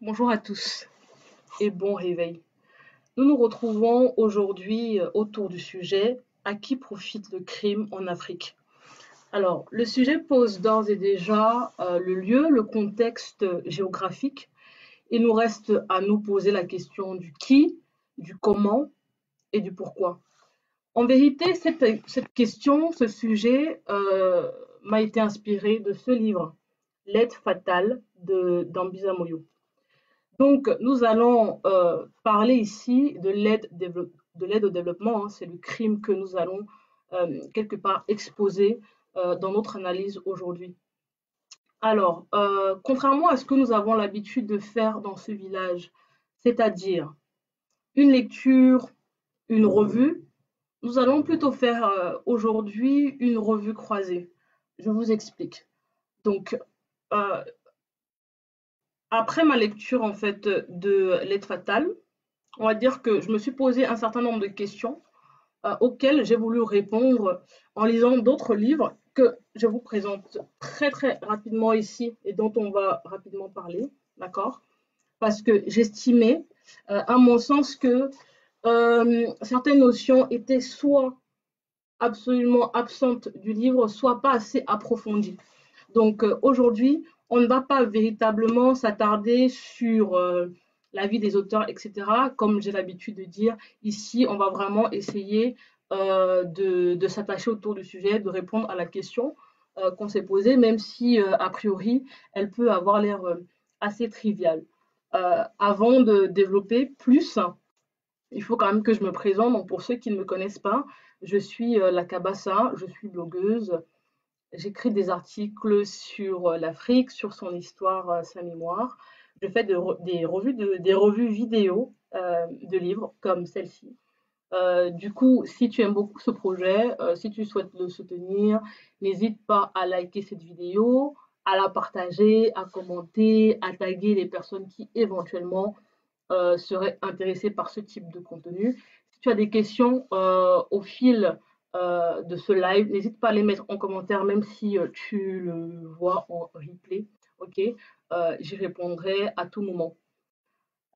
Bonjour à tous et bon réveil. Nous nous retrouvons aujourd'hui autour du sujet à qui profite le crime en Afrique. Alors, le sujet pose d'ores et déjà le lieu, le contexte géographique. Il nous reste à nous poser la question du qui, du comment et du pourquoi. En vérité, cette question, ce sujet m'a été inspiré de ce livre, L'aide fatale d'Ambisa Moyo. Donc, nous allons parler ici de l'aide au développement. Hein, c'est le crime que nous allons quelque part exposer dans notre analyse aujourd'hui. Alors, contrairement à ce que nous avons l'habitude de faire dans ce village, c'est-à-dire une lecture, une revue, nous allons plutôt faire aujourd'hui une revue croisée. Je vous explique. Donc, euh, après ma lecture en fait de L'aide fatale, on va dire que je me suis posé un certain nombre de questions auxquelles j'ai voulu répondre en lisant d'autres livres que je vous présente très très rapidement ici et dont on va rapidement parler, d'accord? Parce que j'estimais, à mon sens, que certaines notions étaient soit absolument absentes du livre, soit pas assez approfondies. Donc aujourd'hui, on ne va pas véritablement s'attarder sur la vie des auteurs, etc. Comme j'ai l'habitude de dire, ici, on va vraiment essayer de s'attacher autour du sujet, de répondre à la question qu'on s'est posée, même si, a priori, elle peut avoir l'air assez triviale. Avant de développer plus, il faut quand même que je me présente. Donc, pour ceux qui ne me connaissent pas, je suis la Kabassa, je suis blogueuse. J'écris des articles sur l'Afrique, sur son histoire, sa mémoire. Je fais des revues vidéo de livres comme celle-ci. Du coup, si tu aimes beaucoup ce projet, si tu souhaites le soutenir, n'hésite pas à liker cette vidéo, à la partager, à commenter, à taguer les personnes qui éventuellement seraient intéressées par ce type de contenu. Si tu as des questions au fil de ce live, n'hésite pas à les mettre en commentaire, même si tu le vois en replay. Ok, j'y répondrai à tout moment.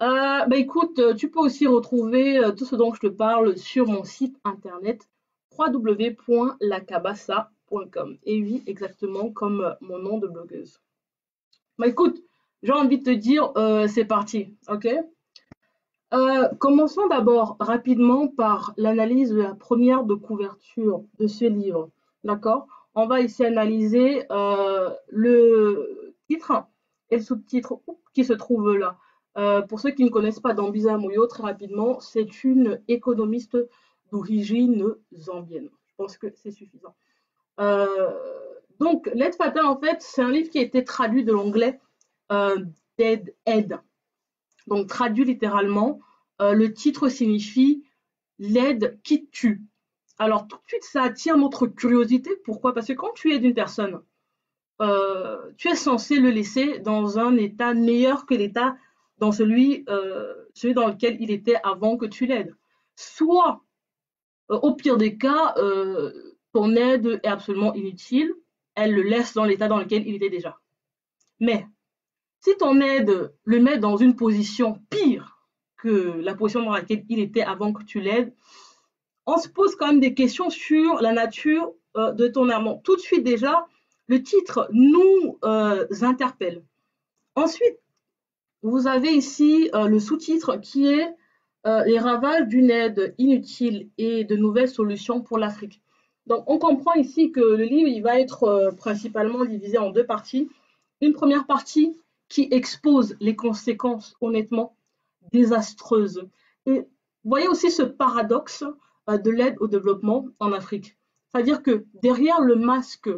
Bah écoute, tu peux aussi retrouver tout ce dont je te parle sur mon site internet www.lacabassa.com. Et oui, exactement comme mon nom de blogueuse. Bah écoute, j'ai envie de te dire, c'est parti, ok? Commençons d'abord rapidement par l'analyse de la première de couverture de ce livre, d'accord? On va ici analyser le titre et le sous-titre qui se trouvent là. Pour ceux qui ne connaissent pas Dambisa Moyo, très rapidement, c'est une économiste d'origine zambienne. Je pense que c'est suffisant. Euh, donc, L'aide fatale, en fait, c'est un livre qui a été traduit de l'anglais Dead Aid. Donc, traduit littéralement, le titre signifie l'aide qui tue. Alors, tout de suite, ça attire notre curiosité. Pourquoi? Parce que quand tu aides une personne, tu es censé le laisser dans un état meilleur que l'état dans celui dans lequel il était avant que tu l'aides. Soit, au pire des cas, ton aide est absolument inutile, elle le laisse dans l'état dans lequel il était déjà. Mais si ton aide le met dans une position pire que la position dans laquelle il était avant que tu l'aides, on se pose quand même des questions sur la nature de ton amour. Tout de suite déjà, le titre nous interpelle. Ensuite, vous avez ici le sous-titre qui est les ravages d'une aide inutile et de nouvelles solutions pour l'Afrique. Donc, on comprend ici que le livre il va être principalement divisé en deux parties. Une première partie qui expose les conséquences, honnêtement, désastreuses. Et vous voyez aussi ce paradoxe de l'aide au développement en Afrique. C'est-à-dire que derrière le masque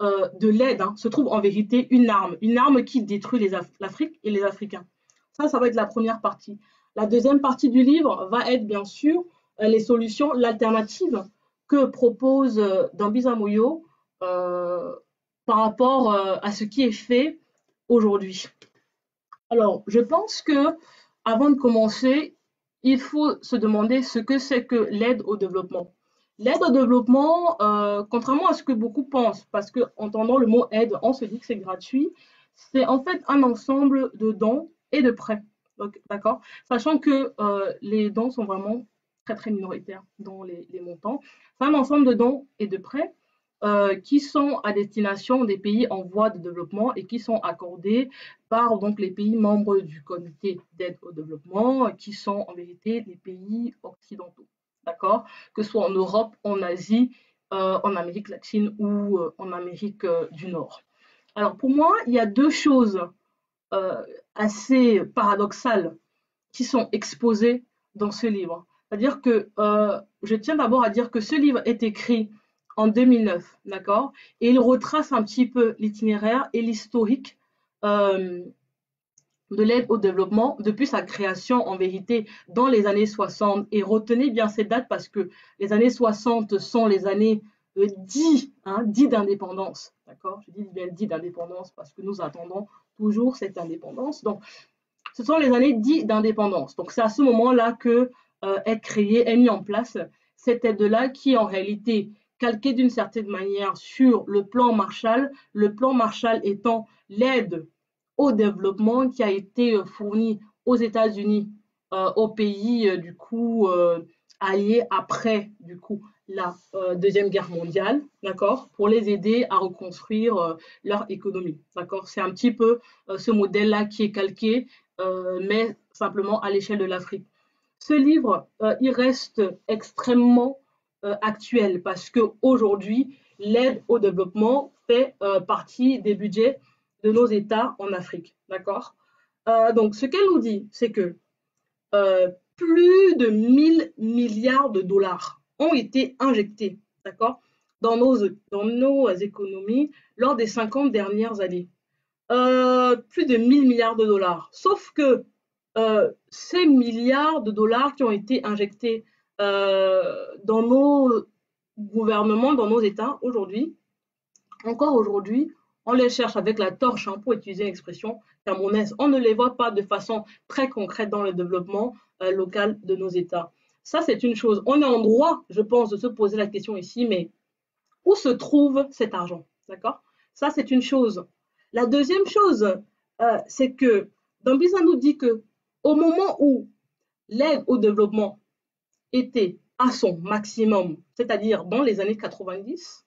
de l'aide se trouve en vérité une arme qui détruit l'Afrique et les Africains. Ça va être la première partie. La deuxième partie du livre va être bien sûr les solutions, l'alternative que propose Dambisa Moyo par rapport à ce qui est fait aujourd'hui. Alors, je pense que avant de commencer, il faut se demander ce que c'est que l'aide au développement. L'aide au développement, contrairement à ce que beaucoup pensent, parce qu'entendant le mot aide, on se dit que c'est gratuit, c'est en fait un ensemble de dons et de près. Donc, d'accord? Sachant que les dons sont vraiment très, très minoritaires dans les montants. C'est un ensemble de dons et de prêts qui sont à destination des pays en voie de développement et qui sont accordés par donc, les pays membres du comité d'aide au développement, qui sont en vérité les pays occidentaux. D'accord? Que ce soit en Europe, en Asie, en Amérique latine ou en Amérique du Nord. Alors pour moi, il y a deux choses euh, assez paradoxales qui sont exposées dans ce livre. C'est-à-dire que je tiens d'abord à dire que ce livre est écrit en 2009, d'accord? Et il retrace un petit peu l'itinéraire et l'historique euh, de l'aide au développement depuis sa création en vérité dans les années 60. Et retenez bien ces dates parce que les années 60 sont les années dits d'indépendance. D'accord? Je dis bien dit d'indépendance parce que nous attendons toujours cette indépendance. Donc, ce sont les années dites d'indépendance. Donc, c'est à ce moment-là que est créée, est mise en place cette aide-là qui est en réalité calquée d'une certaine manière sur le plan Marshall étant l'aide au développement qui a été fournie aux États-Unis, aux pays du coup alliés après du coup la deuxième guerre mondiale, d'accord, pour les aider à reconstruire leur économie, d'accord. C'est un petit peu ce modèle-là qui est calqué, mais simplement à l'échelle de l'Afrique. Ce livre, il reste extrêmement actuel parce que aujourd'hui, l'aide au développement fait partie des budgets de nos États en Afrique. D'accord? Donc, ce qu'elle nous dit, c'est que plus de 1000 milliards de dollars ont été injectés, d'accord, dans nos économies lors des 50 dernières années. Plus de 1000 milliards de dollars. Sauf que ces milliards de dollars qui ont été injectés dans nos gouvernements, dans nos États aujourd'hui, encore aujourd'hui, on les cherche avec la torche, hein, pour utiliser une expression camerounaise. On ne les voit pas de façon très concrète dans le développement local de nos États. Ça, c'est une chose. On est en droit, je pense, de se poser la question ici, mais où se trouve cet argent? D'accord? Ça, c'est une chose. La deuxième chose, c'est que Dambisa nous dit que au moment où l'aide au développement était à son maximum, c'est-à-dire dans les années 90,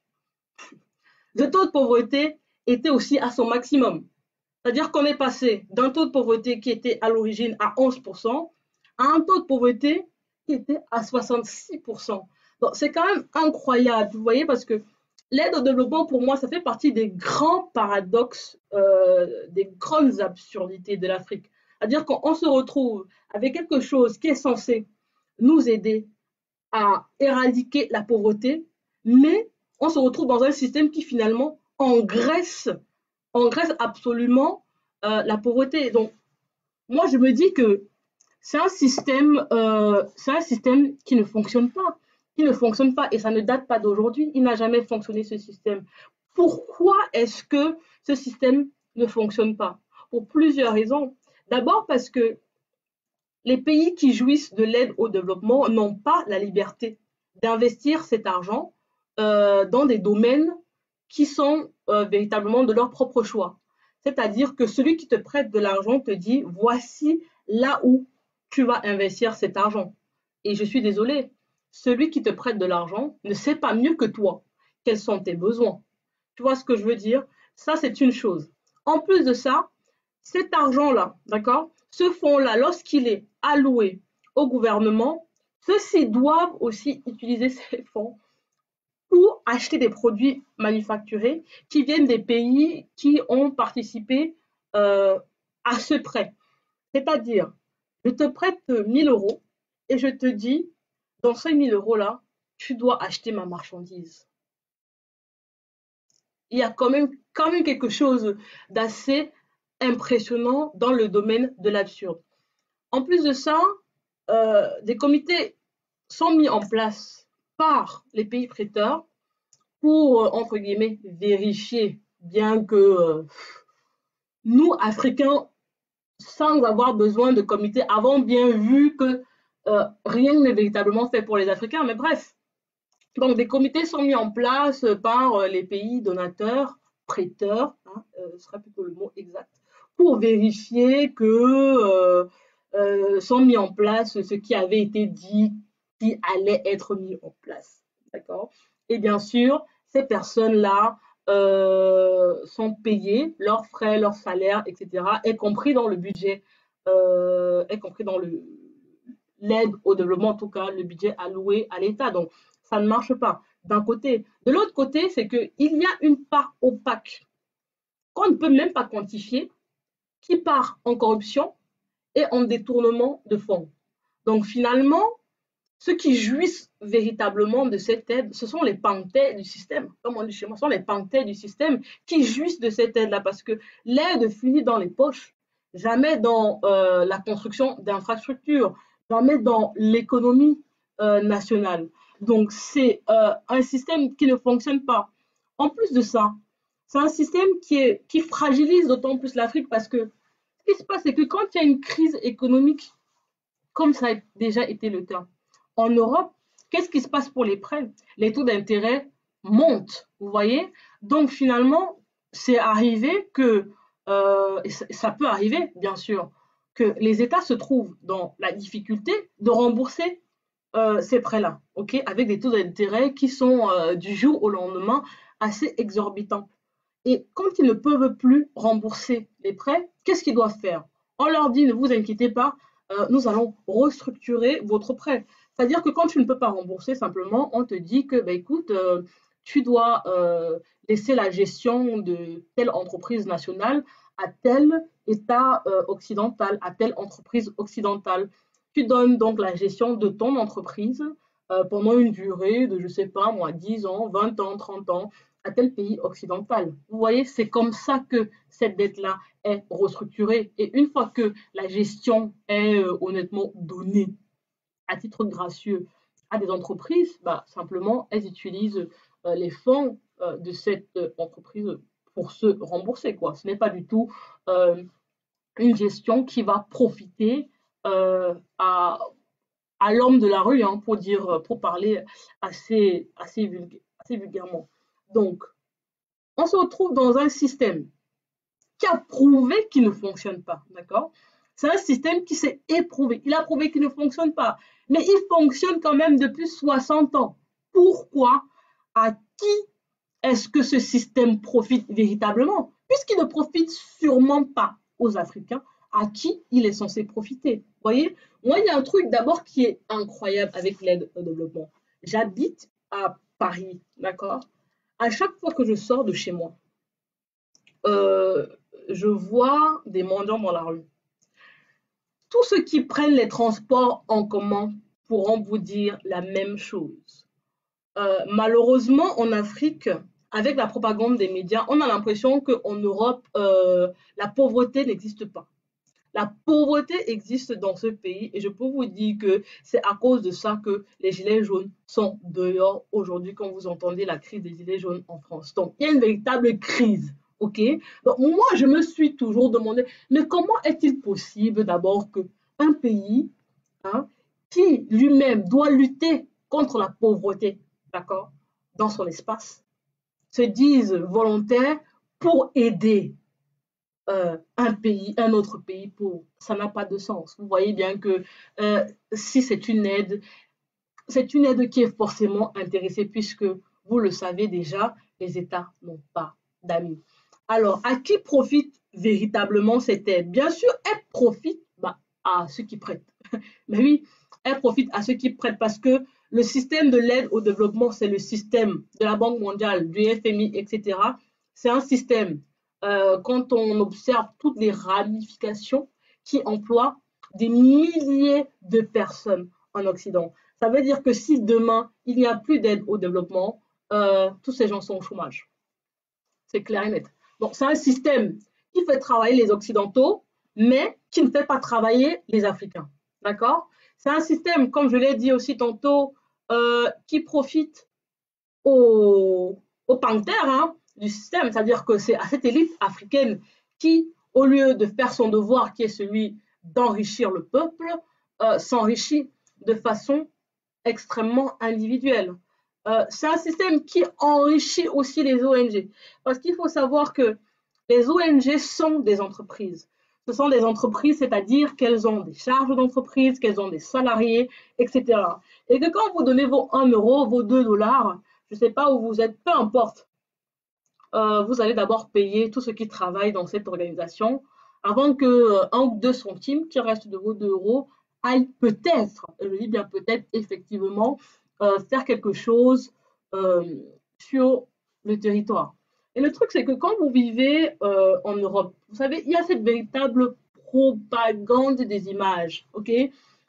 le taux de pauvreté était aussi à son maximum. C'est-à-dire qu'on est passé d'un taux de pauvreté qui était à l'origine à 11% à un taux de pauvreté qui était à 66%. Donc, c'est quand même incroyable, vous voyez, parce que l'aide au développement, pour moi, ça fait partie des grands paradoxes, des grandes absurdités de l'Afrique. C'est-à-dire qu'on se retrouve avec quelque chose qui est censé nous aider à éradiquer la pauvreté, mais on se retrouve dans un système qui finalement engraisse absolument la pauvreté. Donc, moi, je me dis que c'est un système qui ne fonctionne pas, et ça ne date pas d'aujourd'hui. Il n'a jamais fonctionné ce système. Pourquoi est-ce que ce système ne fonctionne pas? Pour plusieurs raisons. D'abord parce que les pays qui jouissent de l'aide au développement n'ont pas la liberté d'investir cet argent dans des domaines qui sont véritablement de leur propre choix. C'est-à-dire que celui qui te prête de l'argent te dit, voici là où tu vas investir cet argent. Et je suis désolée, celui qui te prête de l'argent ne sait pas mieux que toi quels sont tes besoins. Tu vois ce que je veux dire? Ça, c'est une chose. En plus de ça, cet argent-là, d'accord, ce fonds-là, lorsqu'il est alloué au gouvernement, ceux-ci doivent aussi utiliser ces fonds pour acheter des produits manufacturés qui viennent des pays qui ont participé à ce prêt. C'est-à-dire, je te prête 1000 euros et je te dis, dans ces 1000 euros-là, tu dois acheter ma marchandise. Il y a quand même quelque chose d'assez impressionnant dans le domaine de l'absurde. En plus de ça, des comités sont mis en place par les pays prêteurs pour, entre guillemets, vérifier, bien que nous, Africains, sans avoir besoin de comités, avons bien vu que rien n'est véritablement fait pour les Africains. Mais bref, donc des comités sont mis en place par les pays donateurs, prêteurs, ce sera plutôt le mot exact, pour vérifier que sont mis en place ce qui avait été dit qui allait être mis en place. D'accord? Et bien sûr, ces personnes-là sont payées, leurs frais, leurs salaires, etc., y compris dans le budget, y compris dans l'aide au développement, en tout cas, le budget alloué à l'État. Donc, ça ne marche pas d'un côté. De l'autre côté, c'est qu'il y a une part opaque qu'on ne peut même pas quantifier, qui part en corruption et en détournement de fonds. Donc finalement, ceux qui jouissent véritablement de cette aide, ce sont les panthères du système, comme on dit chez moi, ce sont les panthères du système qui jouissent de cette aide-là, parce que l'aide finit dans les poches, jamais dans la construction d'infrastructures, jamais dans l'économie nationale. Donc c'est un système qui ne fonctionne pas. En plus de ça, c'est un système qui fragilise d'autant plus l'Afrique, parce que ce qui se passe, c'est que quand il y a une crise économique, comme ça a déjà été le cas en Europe, qu'est-ce qui se passe pour les prêts? Les taux d'intérêt montent, vous voyez? Donc finalement, c'est arrivé que, et ça peut arriver, bien sûr, que les États se trouvent dans la difficulté de rembourser ces prêts-là, ok, avec des taux d'intérêt qui sont du jour au lendemain assez exorbitants. Et quand ils ne peuvent plus rembourser les prêts, qu'est-ce qu'ils doivent faire? On leur dit, ne vous inquiétez pas, nous allons restructurer votre prêt. C'est-à-dire que quand tu ne peux pas rembourser, simplement, on te dit que, bah, écoute, tu dois laisser la gestion de telle entreprise nationale à tel État occidental, à telle entreprise occidentale. Tu donnes donc la gestion de ton entreprise pendant une durée de, je ne sais pas, moi, 10 ans, 20 ans, 30 ans, à tel pays occidental. Vous voyez, c'est comme ça que cette dette-là est restructurée. Et une fois que la gestion est honnêtement donnée à titre gracieux à des entreprises, bah, simplement, elles utilisent les fonds de cette entreprise pour se rembourser, quoi. Ce n'est pas du tout une gestion qui va profiter à l'homme de la rue, hein, pour parler assez vulgairement. Donc, on se retrouve dans un système qui a prouvé qu'il ne fonctionne pas, d'accord? C'est un système qui s'est éprouvé. Il a prouvé qu'il ne fonctionne pas, mais il fonctionne quand même depuis 60 ans. Pourquoi? À qui est-ce que ce système profite véritablement? Puisqu'il ne profite sûrement pas aux Africains, à qui il est censé profiter? Vous voyez? Moi, il y a un truc d'abord qui est incroyable avec l'aide au développement. J'habite à Paris, d'accord? À chaque fois que je sors de chez moi, je vois des mendiants dans la rue. Tous ceux qui prennent les transports en commun pourront vous dire la même chose. Malheureusement, en Afrique, avec la propagande des médias, on a l'impression qu'en Europe, la pauvreté n'existe pas. La pauvreté existe dans ce pays et je peux vous dire que c'est à cause de ça que les gilets jaunes sont dehors aujourd'hui quand vous entendez la crise des gilets jaunes en France. Donc, il y a une véritable crise. OK? Donc, moi, je me suis toujours demandé, mais comment est-il possible d'abord qu'un pays, hein, qui lui-même doit lutter contre la pauvreté, d'accord, dans son espace, se dise volontaire pour aider un autre pays pauvre? Ça n'a pas de sens. Vous voyez bien que si c'est une aide qui est forcément intéressée puisque, vous le savez déjà, les États n'ont pas d'amis. Alors, à qui profite véritablement cette aide? Bien sûr, elle profite à ceux qui prêtent. Mais oui, elle profite à ceux qui prêtent parce que le système de l'aide au développement, c'est le système de la Banque mondiale, du FMI, etc. C'est un système, quand on observe toutes les ramifications, qui emploient des milliers de personnes en Occident. Ça veut dire que si demain, il n'y a plus d'aide au développement, tous ces gens sont au chômage. C'est clair et net. Donc, c'est un système qui fait travailler les Occidentaux, mais qui ne fait pas travailler les Africains. D'accord? C'est un système, comme je l'ai dit aussi tantôt, qui profite aux panthères, hein, du système. C'est-à-dire que c'est à cette élite africaine qui, au lieu de faire son devoir, qui est celui d'enrichir le peuple, s'enrichit de façon extrêmement individuelle. C'est un système qui enrichit aussi les ONG. Parce qu'il faut savoir que Les ONG sont des entreprises. Ce sont des entreprises, c'est-à-dire qu'elles ont des charges d'entreprise, qu'elles ont des salariés, etc. Et que quand vous donnez vos 1 euro, vos 2 dollars, je ne sais pas où vous êtes, peu importe, vous allez d'abord payer tous ceux qui travaillent dans cette organisation avant que 1 ou 2 centimes qui restent de vos 2 euros aillent peut-être, je dis bien peut-être, effectivement, faire quelque chose sur le territoire. Et le truc, c'est que quand vous vivez en Europe, vous savez, il y a cette véritable propagande des images, ok?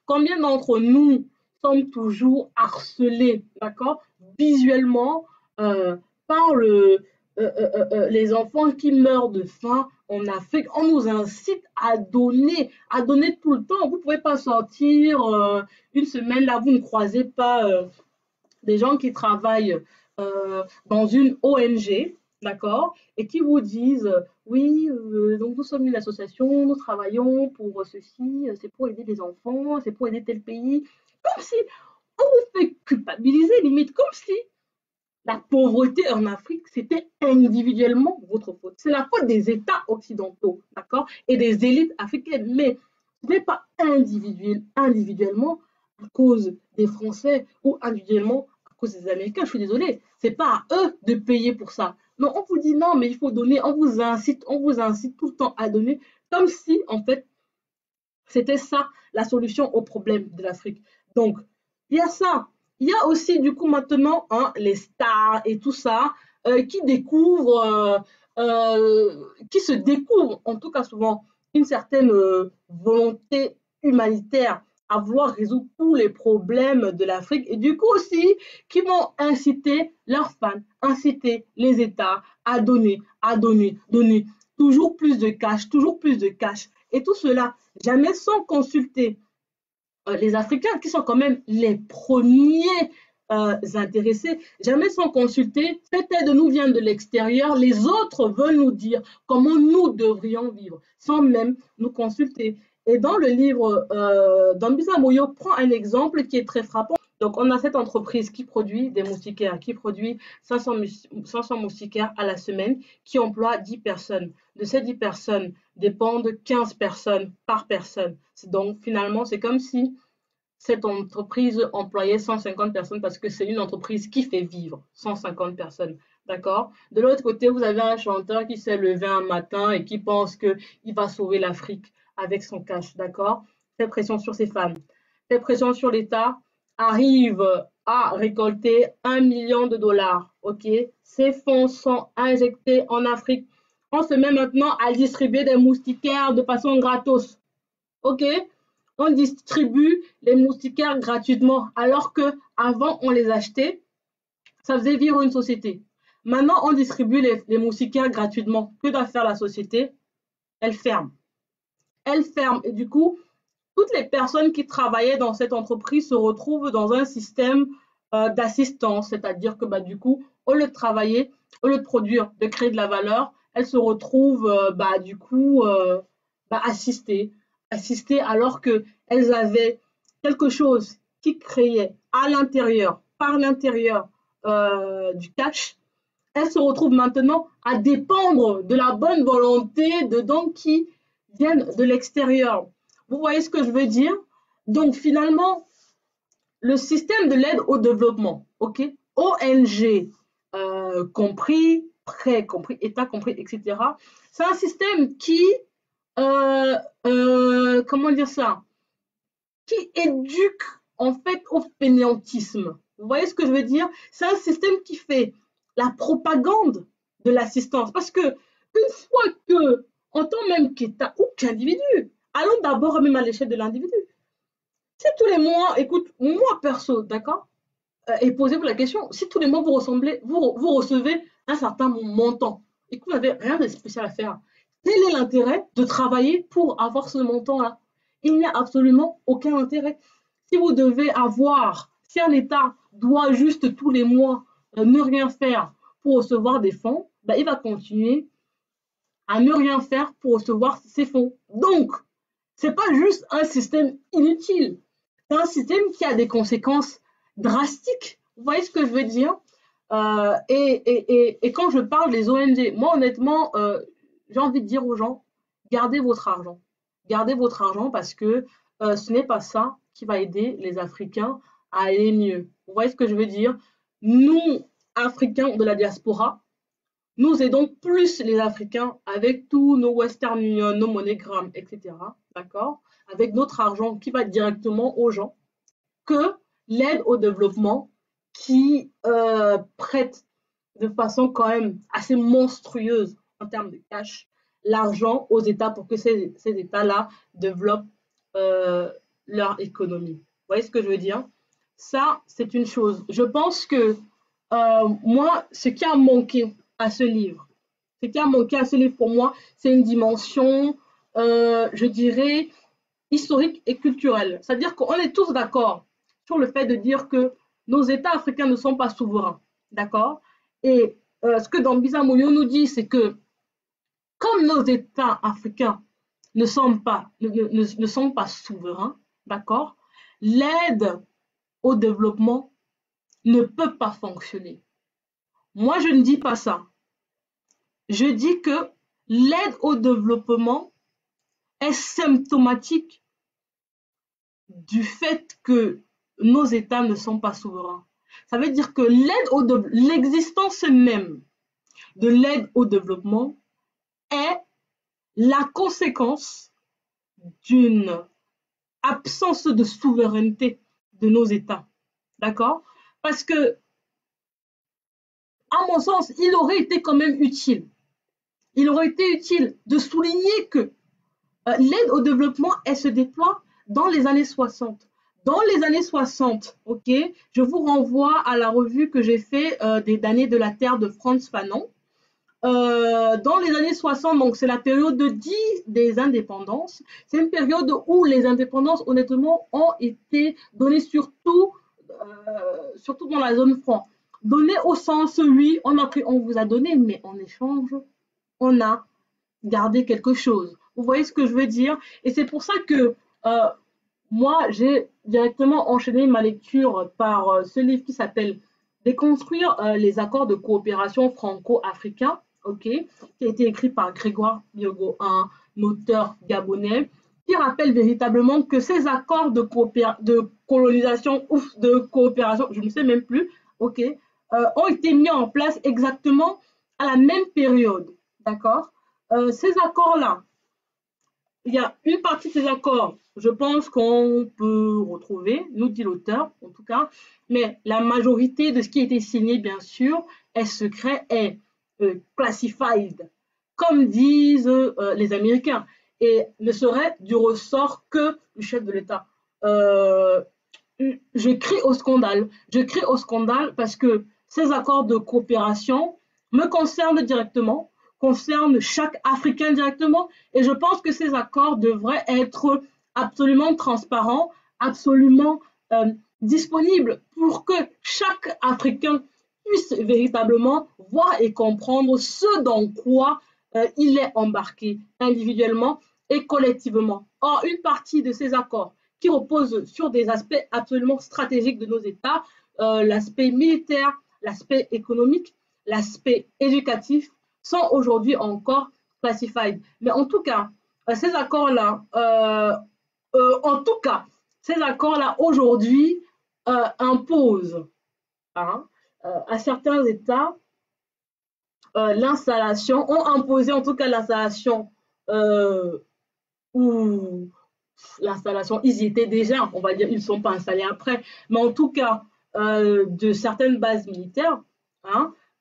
Combien d'entre nous sommes toujours harcelés, d'accord, visuellement, par les enfants qui meurent de faim en Afrique? On nous incite à donner tout le temps. Vous ne pouvez pas sortir une semaine, là, vous ne croisez pas des gens qui travaillent dans une ONG, d'accord, et qui vous disent oui, donc nous sommes une association, nous travaillons pour ceci, c'est pour aider les enfants, c'est pour aider tel pays, comme si on vous fait culpabiliser, limite, comme si la pauvreté en Afrique, c'était individuellement votre faute. C'est la faute des États occidentaux, d'accord, et des élites africaines, mais ce n'est pas individuellement à cause des Français ou individuellement à cause des Américains. Je suis désolée, c'est pas à eux de payer pour ça. Non, on vous dit non, mais il faut donner, on vous incite tout le temps à donner, comme si, en fait, c'était ça la solution au problème de l'Afrique. Donc, il y a ça. Il y a aussi, du coup, maintenant, hein, les stars et tout ça, qui découvrent, qui se découvrent, en tout cas souvent, une certaine volonté humanitaire à vouloir résoudre tous les problèmes de l'Afrique et du coup aussi qui vont inciter leurs fans, inciter les États à donner toujours plus de cash, toujours plus de cash. Et tout cela, jamais sans consulter les Africains qui sont quand même les premiers intéressés, jamais sans consulter, cette aide nous vient de l'extérieur, les autres veulent nous dire comment nous devrions vivre, sans même nous consulter. Et dans le livre, Dambisa Moyo prend un exemple qui est très frappant. Donc, on a cette entreprise qui produit des moustiquaires, qui produit 500 moustiquaires à la semaine, qui emploie 10 personnes. De ces 10 personnes dépendent 15 personnes par personne. Donc, finalement, c'est comme si cette entreprise employait 150 personnes parce que c'est une entreprise qui fait vivre 150 personnes. D'accord? De l'autre côté, vous avez un chanteur qui s'est levé un matin et qui pense qu'il va sauver l'Afrique avec son cash. D'accord? Fait pression sur ses fans, fait pression sur l'État, arrive à récolter 1 million de dollars. OK? Ces fonds sont injectés en Afrique. On se met maintenant à distribuer des moustiquaires de façon gratos. OK? On distribue les moustiquaires gratuitement, alors que avant on les achetait, ça faisait vivre une société. Maintenant, on distribue les moustiquaires gratuitement. Que doit faire la société? Elle ferme. Elle ferme. Et du coup, toutes les personnes qui travaillaient dans cette entreprise se retrouvent dans un système d'assistance, c'est-à-dire que du coup, au lieu de travailler, au lieu de produire, de créer de la valeur, elles se retrouvent du coup assistées alors qu'elles avaient quelque chose qui créait à l'intérieur, par l'intérieur du cash. Elles se retrouvent maintenant à dépendre de la bonne volonté de dons qui viennent de l'extérieur. Vous voyez ce que je veux dire? Donc finalement, le système de l'aide au développement, ok, ONG compris, prêt compris, État compris, etc. C'est un système qui comment dire ça, qui éduque en fait au fainéantisme. Vous voyez ce que je veux dire? C'est un système qui fait la propagande de l'assistance. Parce que une fois que, en tant même qu'État ou qu'individu, allons d'abord même à l'échelle de l'individu. Si tous les mois, écoute, moi perso, d'accord, et posez-vous la question, si tous les mois vous recevez un certain montant et que vous n'avez rien de spécial à faire, quel est l'intérêt de travailler pour avoir ce montant-là? Il n'y a absolument aucun intérêt. Si vous devez avoir, si un État doit juste tous les mois ne rien faire pour recevoir des fonds, il va continuer à ne rien faire pour recevoir ces fonds. Donc, ce n'est pas juste un système inutile, c'est un système qui a des conséquences drastiques. Vous voyez ce que je veux dire? Et quand je parle des ONG, moi honnêtement, j'ai envie de dire aux gens, gardez votre argent. Gardez votre argent parce que ce n'est pas ça qui va aider les Africains à aller mieux. Vous voyez ce que je veux dire? Nous, Africains de la diaspora, nous aidons plus les Africains avec tous nos Western Union, nos MoneyGram, etc. D'accord? Avec notre argent qui va directement aux gens que l'aide au développement qui prête de façon quand même assez monstrueuse en termes de cash l'argent aux États pour que ces États-là développent leur économie. Vous voyez ce que je veux dire? Ça, c'est une chose. Je pense que moi, ce qui a manqué à ce livre, pour moi, c'est une dimension, je dirais, historique et culturelle. C'est-à-dire qu'on est tous d'accord sur le fait de dire que nos États africains ne sont pas souverains. D'accord? Et ce que Dambisa Moyo nous dit, c'est que comme nos États africains ne sont pas souverains, d'accord, l'aide au développement ne peut pas fonctionner. Moi, je ne dis pas ça. Je dis que l'aide au développement est symptomatique du fait que nos États ne sont pas souverains. Ça veut dire que l'existence même de l'aide au développement est la conséquence d'une absence de souveraineté de nos États. D'accord? Parce que, à mon sens, il aurait été quand même utile. Il aurait été utile de souligner que l'aide au développement, elle se déploie dans les années 60. Dans les années 60, ok, je vous renvoie à la revue que j'ai fait des damnés de la terre de Frantz Fanon. Dans les années 60, donc c'est la période de 10 des indépendances. C'est une période où les indépendances, honnêtement, ont été données surtout dans la zone franc. Données au sens, oui, on vous a donné, mais en échange, on a gardé quelque chose. Vous voyez ce que je veux dire? Et c'est pour ça que moi, j'ai directement enchaîné ma lecture par ce livre qui s'appelle Déconstruire les accords de coopération franco-africains, ok, qui a été écrit par Grégoire Biogo, un auteur gabonais, qui rappelle véritablement que ces accords de colonisation ou de coopération, je ne sais même plus, ok, ont été mis en place exactement à la même période, d'accord? Ces accords-là, il y a une partie de ces accords, je pense qu'on peut retrouver, nous dit l'auteur en tout cas, mais la majorité de ce qui a été signé, bien sûr, est secret, est classified, comme disent les Américains, et ne serait du ressort que du chef de l'État. Je crie au scandale parce que ces accords de coopération me concernent directement, concernent chaque Africain directement, et je pense que ces accords devraient être absolument transparents, absolument disponibles pour que chaque Africain puisse véritablement voir et comprendre ce dans quoi il est embarqué individuellement et collectivement. Or, une partie de ces accords qui reposent sur des aspects absolument stratégiques de nos États, l'aspect militaire, l'aspect économique, l'aspect éducatif, sont aujourd'hui encore classified. Mais en tout cas, ces accords-là, aujourd'hui imposent à certains États l'installation, ont imposé en tout cas l'installation ou l'installation, ils y étaient déjà, on va dire, ils ne sont pas installés après, mais en tout cas, de certaines bases militaires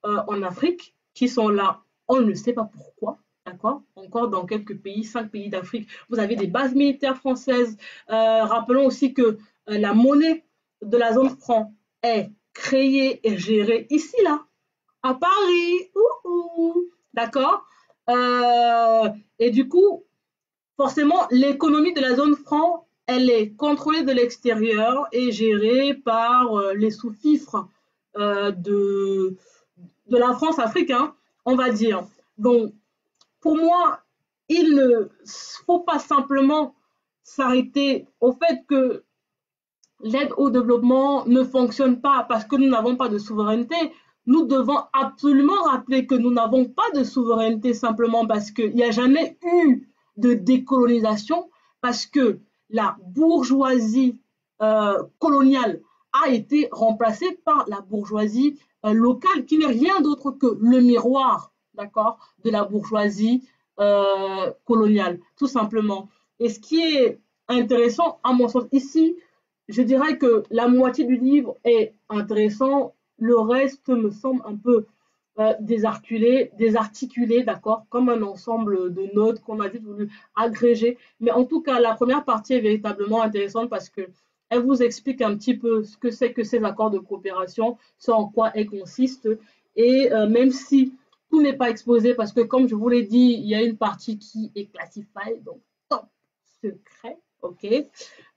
en Afrique qui sont là, on ne sait pas pourquoi, d'accord? Encore dans quelques pays, 5 pays d'Afrique, vous avez des bases militaires françaises. Rappelons aussi que la monnaie de la zone franc est créée et gérée ici, là, à Paris, d'accord? Et du coup, forcément, l'économie de la zone franc, elle est contrôlée de l'extérieur et gérée par les sous-fifres de la France-Afrique, on va dire. Donc, pour moi, il ne faut pas simplement s'arrêter au fait que l'aide au développement ne fonctionne pas parce que nous n'avons pas de souveraineté. nous devons absolument rappeler que nous n'avons pas de souveraineté simplement parce qu'il n'y a jamais eu de décolonisation, parce que la bourgeoisie coloniale a été remplacée par la bourgeoisie locale, qui n'est rien d'autre que le miroir, d'accord, de la bourgeoisie coloniale, tout simplement. Et ce qui est intéressant, à mon sens, ici, je dirais que la moitié du livre est intéressant, le reste me semble un peu désarticulé, d'accord, comme un ensemble de notes qu'on a juste voulu agréger. Mais en tout cas, la première partie est véritablement intéressante parce que elle vous explique un petit peu ce que c'est que ces accords de coopération, ce en quoi elles consistent. Et même si tout n'est pas exposé, parce que comme je vous l'ai dit, il y a une partie qui est classifiée, donc top secret, ok.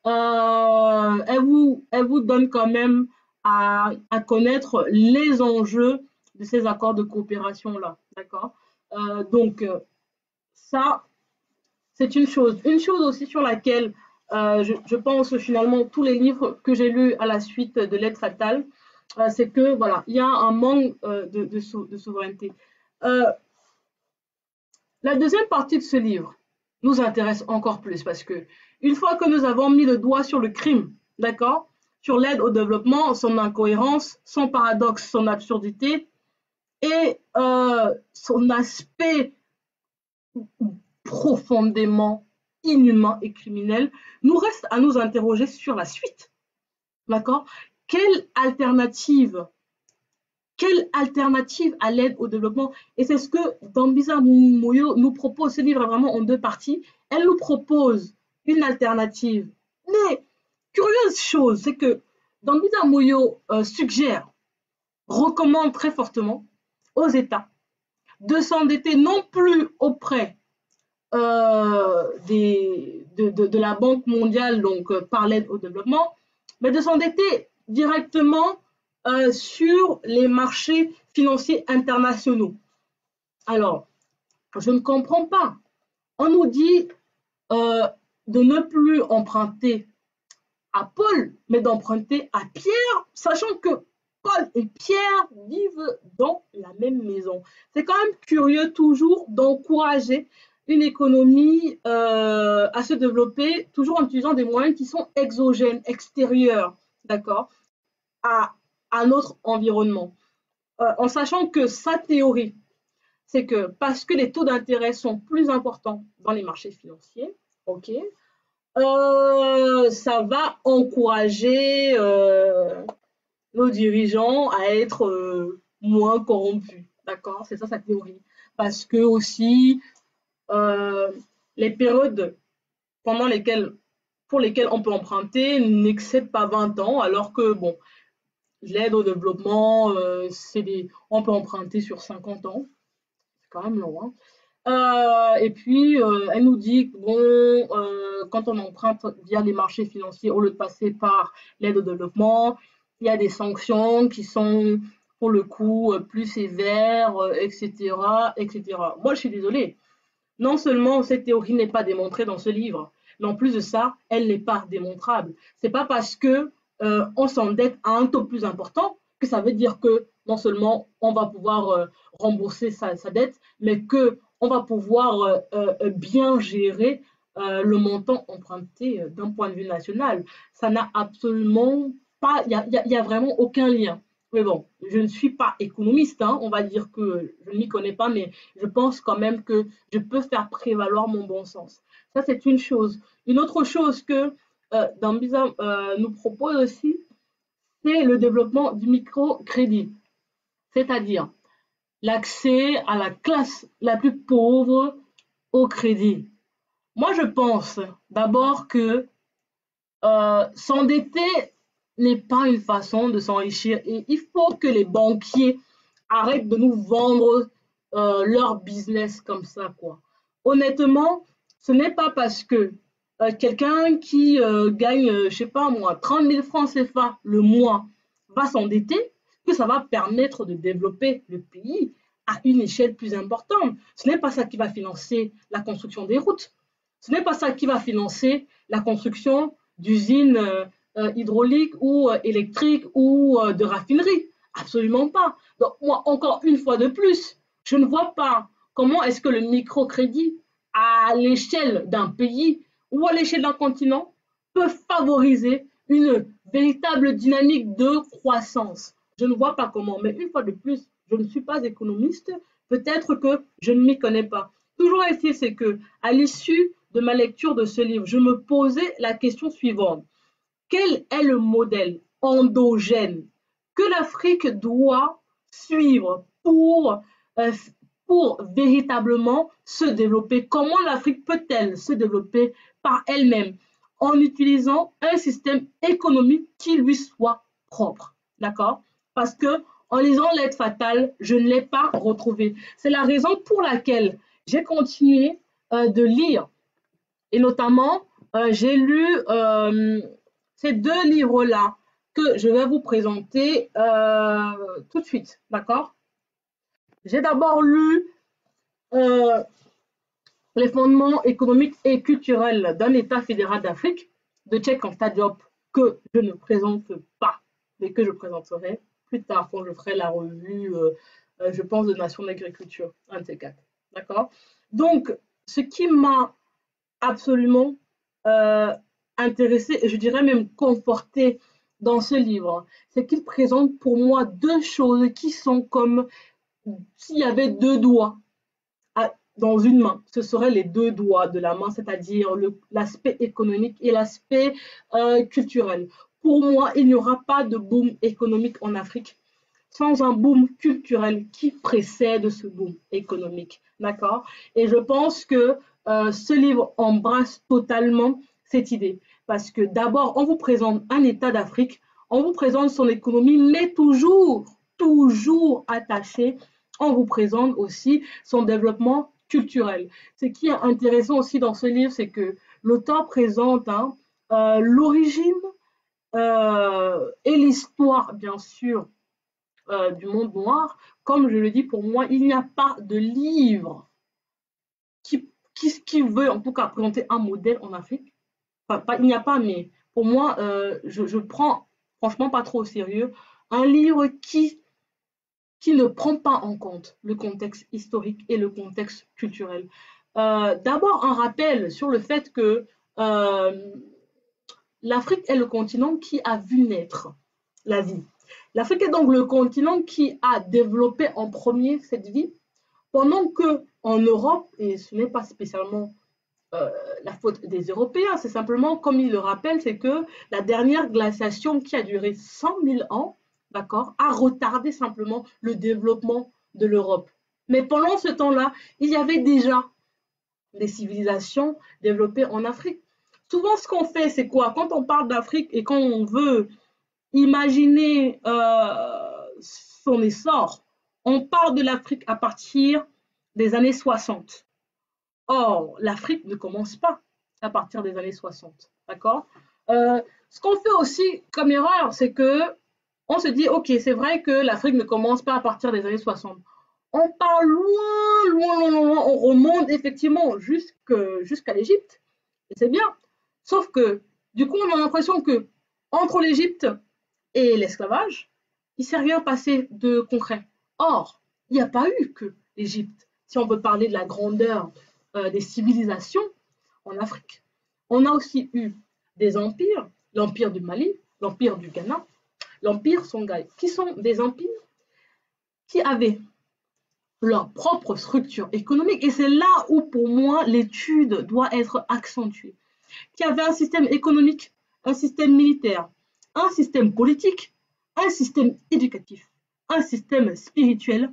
Elle vous donne quand même à connaître les enjeux de ces accords de coopération-là, d'accord. Donc, ça, c'est une chose. Une chose aussi sur laquelle je pense finalement tous les livres que j'ai lus à la suite de L'aide fatale, c'est que voilà, il y a un manque de souveraineté. La deuxième partie de ce livre nous intéresse encore plus parce que une fois que nous avons mis le doigt sur le crime, d'accord, sur l'aide au développement, son incohérence, son paradoxe, son absurdité et son aspect profondément inhumain et criminel, nous reste à nous interroger sur la suite. D'accord? Quelle alternative à l'aide au développement? Et c'est ce que Dambisa Moyo nous propose. Ce livre est vraiment en deux parties. Elle nous propose une alternative. Mais, curieuse chose, c'est que Dambisa Moyo suggère, recommande très fortement aux États de s'endetter non plus auprès de la Banque mondiale, donc par l'aide au développement, mais de s'endetter directement sur les marchés financiers internationaux. Alors, je ne comprends pas. On nous dit de ne plus emprunter à Paul, mais d'emprunter à Pierre, sachant que Paul et Pierre vivent dans la même maison. C'est quand même curieux toujours d'encourager une économie à se développer, toujours en utilisant des moyens qui sont exogènes, extérieurs, d'accord, à notre environnement. En sachant que sa théorie, c'est que parce que les taux d'intérêt sont plus importants dans les marchés financiers, ok, ça va encourager nos dirigeants à être moins corrompus, d'accord? C'est ça sa théorie. Parce que aussi, les périodes pendant pour lesquelles on peut emprunter n'excèdent pas 20 ans, alors que, bon, l'aide au développement, on peut emprunter sur 50 ans. C'est quand même long, hein. Et puis, elle nous dit que bon, quand on emprunte via les marchés financiers, au lieu de passer par l'aide au développement, il y a des sanctions qui sont, pour le coup, plus sévères, etc., etc. Moi, je suis désolée. Non seulement cette théorie n'est pas démontrée dans ce livre, mais en plus de ça, elle n'est pas démontrable. C'est pas parce que on s'endette à un taux plus important que ça veut dire que non seulement on va pouvoir rembourser sa dette, mais que on va pouvoir bien gérer le montant emprunté d'un point de vue national. Ça n'a absolument pas, il y a vraiment aucun lien. Mais bon, je ne suis pas économiste, hein, on va dire que je ne m'y connais pas, mais je pense quand même que je peux faire prévaloir mon bon sens. Ça, c'est une chose. Une autre chose que Dambisa nous propose aussi, c'est le développement du microcrédit, c'est-à-dire l'accès à la classe la plus pauvre au crédit. Moi, je pense d'abord que s'endetter n'est pas une façon de s'enrichir et il faut que les banquiers arrêtent de nous vendre leur business comme ça, quoi. Honnêtement, ce n'est pas parce que quelqu'un qui gagne, je sais pas moi, 30 000 francs CFA le mois va s'endetter que ça va permettre de développer le pays à une échelle plus importante. Ce n'est pas ça qui va financer la construction des routes. Ce n'est pas ça qui va financer la construction d'usines hydrauliques ou électriques ou de raffineries. Absolument pas. Donc moi, encore une fois de plus, je ne vois pas comment est-ce que le microcrédit, à l'échelle d'un pays ou à l'échelle d'un continent, peut favoriser une véritable dynamique de croissance. Je ne vois pas comment, mais une fois de plus, je ne suis pas économiste, peut-être que je ne m'y connais pas. Toujours est-il, c'est que à l'issue de ma lecture de ce livre, je me posais la question suivante. Quel est le modèle endogène que l'Afrique doit suivre euh, pour véritablement se développer? Comment l'Afrique peut-elle se développer par elle-même en utilisant un système économique qui lui soit propre? D'accord? Parce que en lisant L'aide fatale, je ne l'ai pas retrouvé. C'est la raison pour laquelle j'ai continué de lire. Et notamment, j'ai lu ces deux livres-là que je vais vous présenter tout de suite. D'accord? J'ai d'abord lu euh, Les fondements économiques et culturels d'un État fédéral d'Afrique de Tchèque-Anta Diop, que je ne présente pas, mais que je présenterai plus tard quand je ferai la revue, je pense, de Nations d'agriculture, un de ces quatre. D'accord? Donc, ce qui m'a absolument intéressé et je dirais même conforté dans ce livre, c'est qu'il présente pour moi deux choses qui sont comme s'il y avait deux doigts dans une main. Ce seraient les deux doigts de la main, c'est-à-dire l'aspect économique et l'aspect culturel. Pour moi, il n'y aura pas de boom économique en Afrique sans un boom culturel qui précède ce boom économique. D'accord? Et je pense que ce livre embrasse totalement cette idée. Parce que d'abord, on vous présente un État d'Afrique, on vous présente son économie, mais toujours attaché, on vous présente aussi son développement culturel. Ce qui est intéressant aussi dans ce livre, c'est que l'auteur présente l'origine et l'histoire, bien sûr, du monde noir. Comme je le dis, pour moi, il n'y a pas de livre qui veut en tout cas présenter un modèle en Afrique. Enfin, il n'y a pas, mais pour moi, je prends franchement pas trop au sérieux un livre qui ne prend pas en compte le contexte historique et le contexte culturel. D'abord, un rappel sur le fait que l'Afrique est le continent qui a vu naître la vie. L'Afrique est donc le continent qui a développé en premier cette vie, pendant que en Europe, et ce n'est pas spécialement la faute des Européens, c'est simplement, comme il le rappelle, c'est que la dernière glaciation qui a duré 100 000 ans, d'accord, a retardé simplement le développement de l'Europe. Mais pendant ce temps-là, il y avait déjà des civilisations développées en Afrique. Souvent, ce qu'on fait, c'est quoi? Quand on parle d'Afrique et quand on veut imaginer son essor, on parle de l'Afrique à partir des années 60. Or, l'Afrique ne commence pas à partir des années 60. D'accord? Ce qu'on fait aussi comme erreur, c'est que on se dit, OK, c'est vrai que l'Afrique ne commence pas à partir des années 60. On part loin, on remonte effectivement jusqu'à l'Égypte. Et c'est bien. Sauf que, du coup, on a l'impression que entre l'Égypte et l'esclavage, il ne s'est rien passé de concret. Or, il n'y a pas eu que l'Égypte. Si on veut parler de la grandeur des civilisations en Afrique, on a aussi eu des empires, l'empire du Mali, l'empire du Ghana, l'empire Songhai, qui sont des empires qui avaient leur propre structure économique. Et c'est là où, pour moi, l'étude doit être accentuée. Qui avaient un système économique, un système militaire, un système politique, un système éducatif, un système spirituel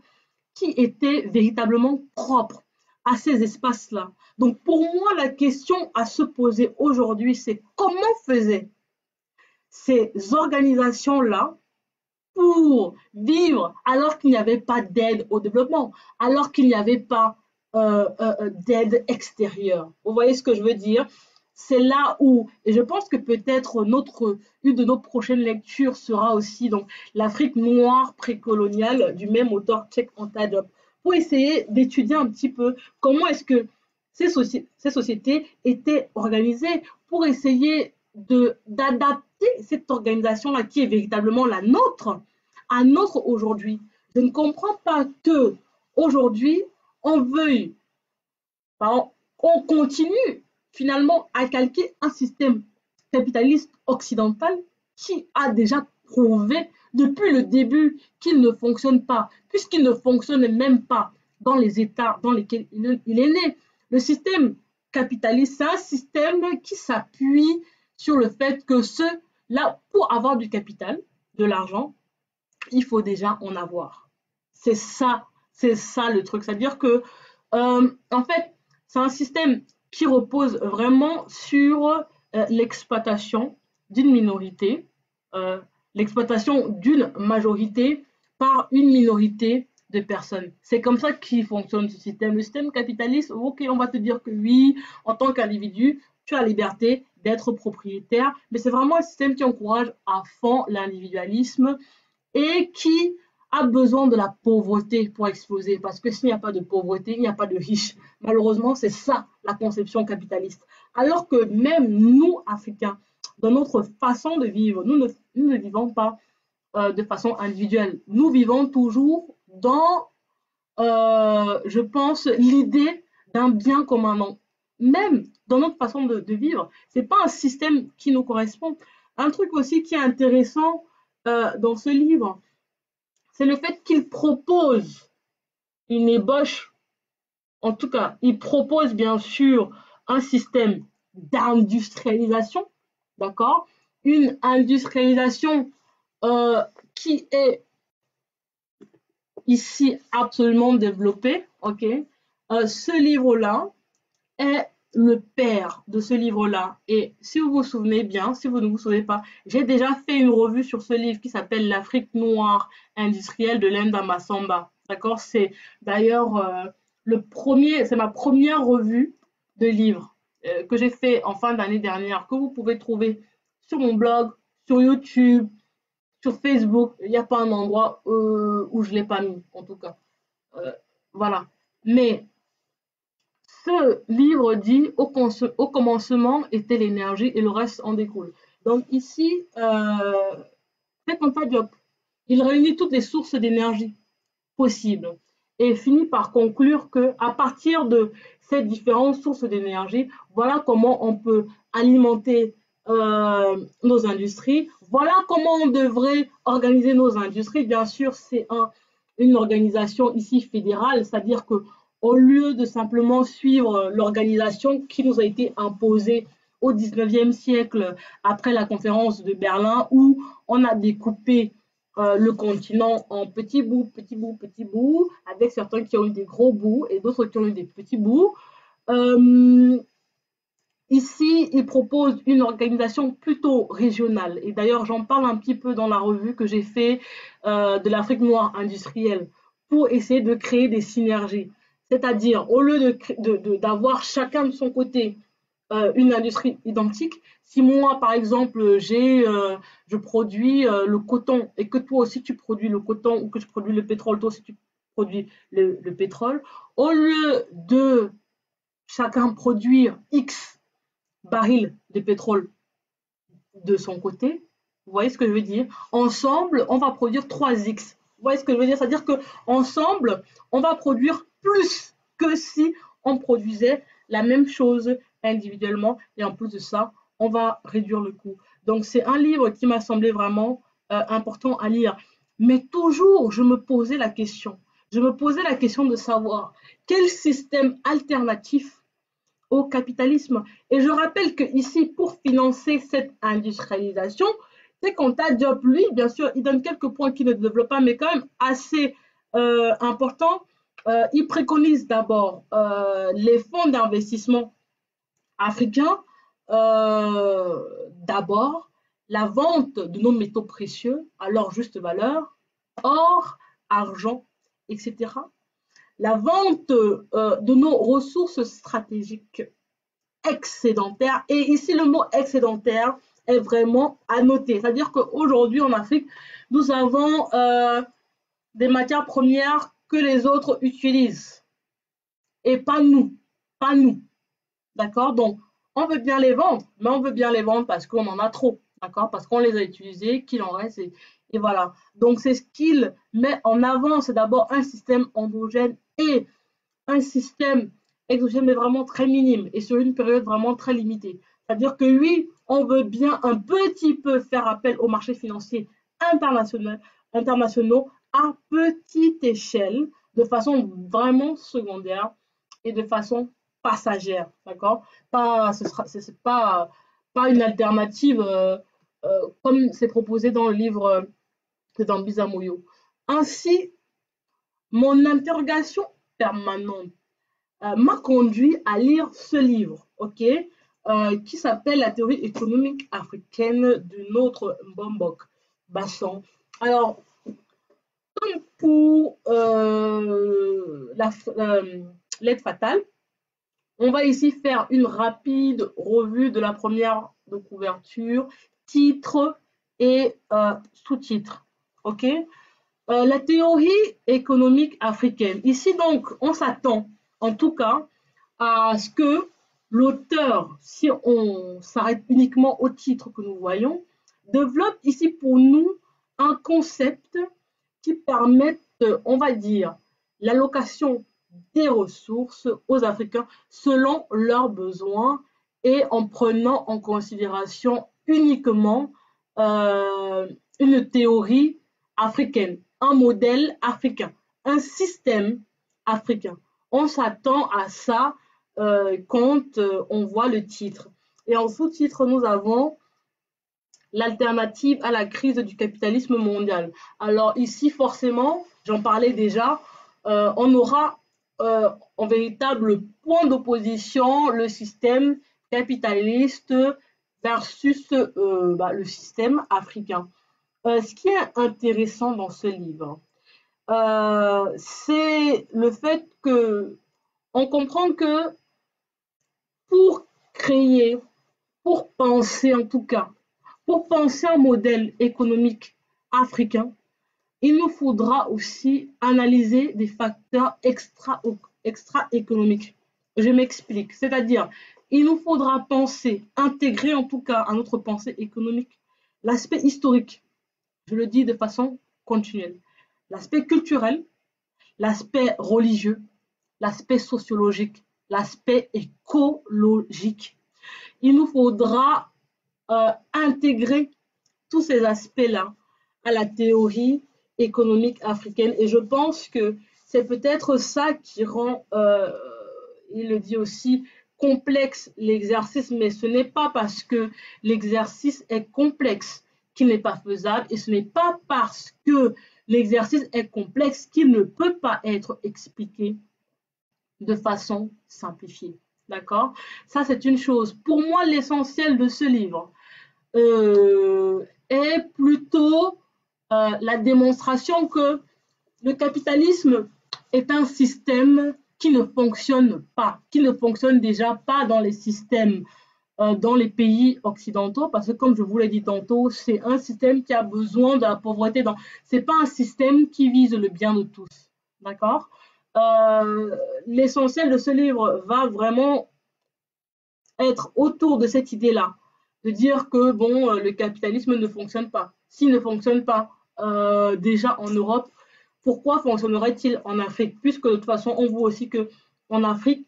qui était véritablement propre à ces espaces-là. Donc pour moi, la question à se poser aujourd'hui, c'est comment faisaient ces organisations-là pour vivre alors qu'il n'y avait pas d'aide au développement, alors qu'il n'y avait pas d'aide extérieure. Vous voyez ce que je veux dire? C'est là où, et je pense que peut-être une de nos prochaines lectures sera aussi donc l'Afrique noire précoloniale du même auteur Tchèque-Anta Diop, pour essayer d'étudier un petit peu comment est-ce que ces sociétés étaient organisées, pour essayer d'adapter cette organisation-là qui est véritablement la nôtre à notre aujourd'hui. Je ne comprends pas que aujourd'hui on veuille, on continue finalement à calquer un système capitaliste occidental qui a déjà prouvé depuis le début qu'il ne fonctionne pas, puisqu'il ne fonctionne même pas dans les États dans lesquels il est né. Le système capitaliste, c'est un système qui s'appuie sur le fait que là, pour avoir du capital, de l'argent, il faut déjà en avoir. C'est ça le truc. C'est-à-dire que, en fait, c'est un système qui repose vraiment sur l'exploitation d'une minorité, euh, l'exploitation d'une majorité par une minorité de personnes. C'est comme ça qu'il fonctionne ce système. Le système capitaliste, ok, on va te dire que oui, en tant qu'individu, tu as la liberté d'être propriétaire, mais c'est vraiment un système qui encourage à fond l'individualisme et qui a besoin de la pauvreté pour exploser. Parce que s'il n'y a pas de pauvreté, il n'y a pas de riches. Malheureusement, c'est ça la conception capitaliste. Alors que même nous, Africains, dans notre façon de vivre, nous ne vivons pas de façon individuelle. Nous vivons toujours dans, je pense, l'idée d'un bien commun. Non. Même dans notre façon de vivre, ce n'est pas un système qui nous correspond. Un truc aussi qui est intéressant dans ce livre, c'est le fait qu'il propose une ébauche, en tout cas, il propose bien sûr un système d'industrialisation, d'accord? Une industrialisation qui est ici absolument développée, ok? Ce livre-là est le père de ce livre-là. Et si vous vous souvenez bien, si vous ne vous souvenez pas, j'ai déjà fait une revue sur ce livre qui s'appelle L'Afrique noire industrielle de Lenda Massamba. D'accord? C'est d'ailleurs c'est ma première revue de livres que j'ai fait en fin d'année dernière, que vous pouvez trouver sur mon blog, sur YouTube, sur Facebook. Il n'y a pas un endroit où je ne l'ai pas mis, en tout cas. Euh, voilà. Mais ce livre dit au commencement était l'énergie et le reste en découle. Donc ici, Anta Diop, il réunit toutes les sources d'énergie possibles et finit par conclure que à partir de ces différentes sources d'énergie, voilà comment on peut alimenter nos industries, voilà comment on devrait organiser nos industries. Bien sûr, c'est une organisation ici fédérale, c'est-à-dire que au lieu de simplement suivre l'organisation qui nous a été imposée au 19e siècle après la conférence de Berlin où on a découpé le continent en petits bouts, petits bouts, petits bouts, avec certains qui ont eu des gros bouts et d'autres qui ont eu des petits bouts. Ici, il propose une organisation plutôt régionale. Et d'ailleurs, j'en parle un petit peu dans la revue que j'ai fait de l'Afrique noire industrielle pour essayer de créer des synergies. C'est-à-dire, au lieu d'avoir chacun de son côté une industrie identique, si moi, par exemple, je produis le coton et que toi aussi tu produis le coton ou que je produis le pétrole, toi aussi tu produis le pétrole, au lieu de chacun produire X barils de pétrole de son côté. Vous voyez ce que je veux dire? Ensemble, on va produire 3x. Vous voyez ce que je veux dire? C'est-à-dire qu'ensemble, on va produire plus que si on produisait la même chose individuellement. Et en plus de ça, on va réduire le coût. Donc, c'est un livre qui m'a semblé vraiment important à lire. Mais toujours, je me posais la question. Je me posais la question de savoir quel système alternatif au capitalisme. Et je rappelle que ici, pour financer cette industrialisation, c'est Anta Diop, lui, bien sûr, il donne quelques points qu'il ne développe pas, mais quand même assez importants. Il préconise d'abord les fonds d'investissement africains, d'abord la vente de nos métaux précieux à leur juste valeur, or, argent, etc. La vente de nos ressources stratégiques excédentaires. Et ici, le mot excédentaire est vraiment à noter. C'est-à-dire qu'aujourd'hui, en Afrique, nous avons des matières premières que les autres utilisent. Et pas nous. Pas nous. D'accord? Donc, on veut bien les vendre, mais on veut bien les vendre parce qu'on en a trop. D'accord? Parce qu'on les a utilisés, qu'il en reste. Et voilà. Donc, c'est ce qu'il met en avant. C'est d'abord un système endogène et un système exogène, mais vraiment très minime et sur une période vraiment très limitée. C'est-à-dire que oui, on veut bien un petit peu faire appel aux marchés financiers internationaux à petite échelle, de façon vraiment secondaire et de façon passagère, d'accord. Pas, c'est pas une alternative comme c'est proposé dans le livre de Dambisa Moyo. Ainsi, mon interrogation permanente m'a conduit à lire ce livre, ok, qui s'appelle La théorie économique africaine de notre Mbombok Basson. Alors, comme pour l'aide fatale, on va ici faire une rapide revue de la première de couverture, titre et sous-titre. Ok. La théorie économique africaine. Ici, donc, on s'attend, en tout cas, à ce que l'auteur, si on s'arrête uniquement au titre que nous voyons, développe ici pour nous un concept qui permette, on va dire, l'allocation des ressources aux Africains selon leurs besoins et en prenant en considération uniquement une théorie africaine, un modèle africain, un système africain. On s'attend à ça quand on voit le titre. Et en sous-titre, nous avons l'alternative à la crise du capitalisme mondial. Alors ici, forcément, j'en parlais déjà, on aura en véritable point d'opposition le système capitaliste versus le système africain. Ce qui est intéressant dans ce livre, c'est le fait que on comprend que pour créer, pour penser en tout cas, pour penser un modèle économique africain, il nous faudra aussi analyser des facteurs extra-économiques. Je m'explique. C'est-à-dire, il nous faudra penser, intégrer en tout cas à notre pensée économique, l'aspect historique. Je le dis de façon continuelle. L'aspect culturel, l'aspect religieux, l'aspect sociologique, l'aspect écologique. Il nous faudra intégrer tous ces aspects-là à la théorie économique africaine. Et je pense que c'est peut-être ça qui rend, il le dit aussi, complexe l'exercice, mais ce n'est pas parce que l'exercice est complexe qu'il n'est pas faisable, et ce n'est pas parce que l'exercice est complexe qu'il ne peut pas être expliqué de façon simplifiée. D'accord? Ça, c'est une chose. Pour moi, l'essentiel de ce livre est plutôt la démonstration que le capitalisme est un système qui ne fonctionne pas, qui ne fonctionne déjà pas dans les systèmes, dans les pays occidentaux, parce que comme je vous l'ai dit tantôt, c'est un système qui a besoin de la pauvreté. Ce n'est pas un système qui vise le bien de tous. D'accord? L'essentiel de ce livre va vraiment être autour de cette idée-là, de dire que bon, le capitalisme ne fonctionne pas. S'il ne fonctionne pas déjà en Europe, pourquoi fonctionnerait-il en Afrique? Puisque de toute façon, on voit aussi qu'en Afrique,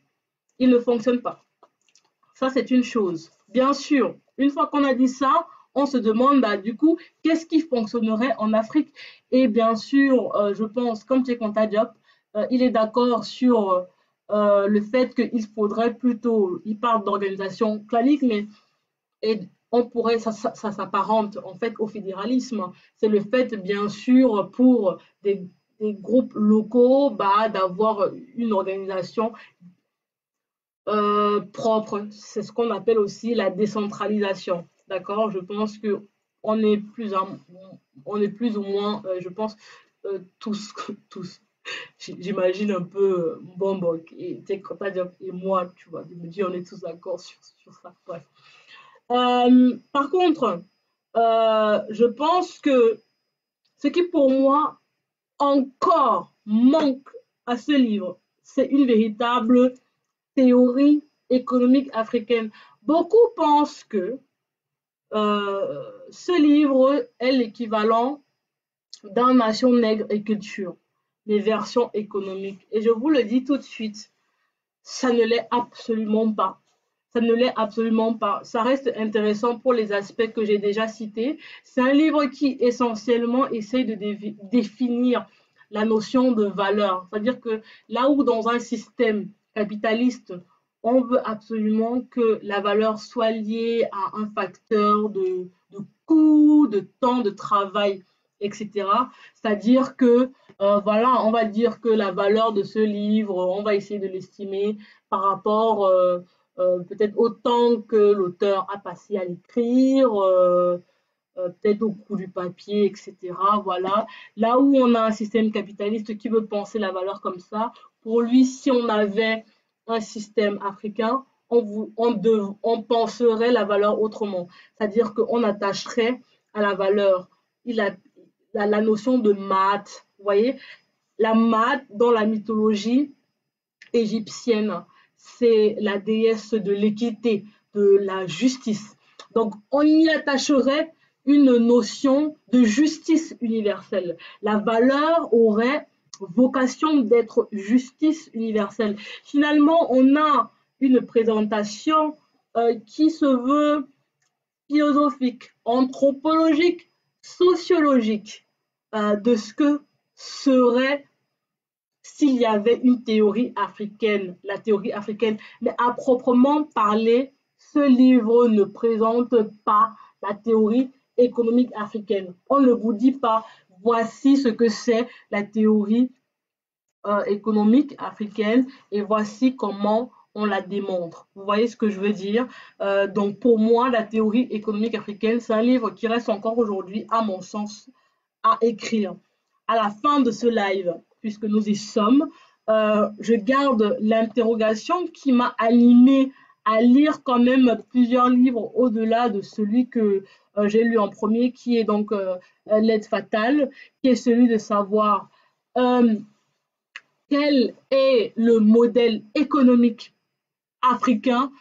il ne fonctionne pas. Ça, c'est une chose. Bien sûr, une fois qu'on a dit ça, on se demande, bah, du coup, qu'est-ce qui fonctionnerait en Afrique? Et bien sûr, je pense, comme Tchekonta Diop, il est d'accord sur le fait qu'il faudrait plutôt, il parle d'organisation clanique, mais et on pourrait, ça s'apparente en fait au fédéralisme. C'est le fait, bien sûr, pour des groupes locaux, bah, d'avoir une organisation propre. C'est ce qu'on appelle aussi la décentralisation. D'accord? Je pense que on est plus, on est plus ou moins, je pense, tous, tous. J'imagine un peu Bombok et et moi, tu vois, je me dis, on est tous d'accord sur ça. Bref. Par contre, je pense que ce qui pour moi encore manque à ce livre, c'est une véritable théorie économique africaine. Beaucoup pensent que ce livre est l'équivalent dans Nation Nègre et Culture, les versions économiques. Et je vous le dis tout de suite, ça ne l'est absolument pas. Ça ne l'est absolument pas. Ça reste intéressant pour les aspects que j'ai déjà cités. C'est un livre qui essentiellement essaye de définir la notion de valeur. C'est-à-dire que là où dans un système capitaliste, on veut absolument que la valeur soit liée à un facteur de coût, de temps de travail, etc. C'est-à-dire que, voilà, on va dire que la valeur de ce livre, on va essayer de l'estimer par rapport peut-être au temps que l'auteur a passé à l'écrire, peut-être au coût du papier, etc. Voilà. Là où on a un système capitaliste qui veut penser la valeur comme ça, pour lui, si on avait un système africain, on penserait la valeur autrement. C'est-à-dire qu'on attacherait à la valeur la notion de maths. Vous voyez, la maths dans la mythologie égyptienne, c'est la déesse de l'équité, de la justice. Donc, on y attacherait une notion de justice universelle. La valeur aurait vocation d'être justice universelle. Finalement, on a une présentation qui se veut philosophique, anthropologique, sociologique de ce que serait s'il y avait une théorie africaine, la théorie africaine. Mais à proprement parler, ce livre ne présente pas la théorie économique africaine. On ne vous dit pas, voici ce que c'est la théorie économique africaine et voici comment on la démontre. Vous voyez ce que je veux dire? Donc pour moi, la théorie économique africaine, c'est un livre qui reste encore aujourd'hui, à mon sens, à écrire. À la fin de ce live, puisque nous y sommes, je garde l'interrogation qui m'a animée à lire quand même plusieurs livres au-delà de celui que j'ai lu en premier, qui est donc L'aide fatale, qui est celui de savoir quel est le modèle économique africain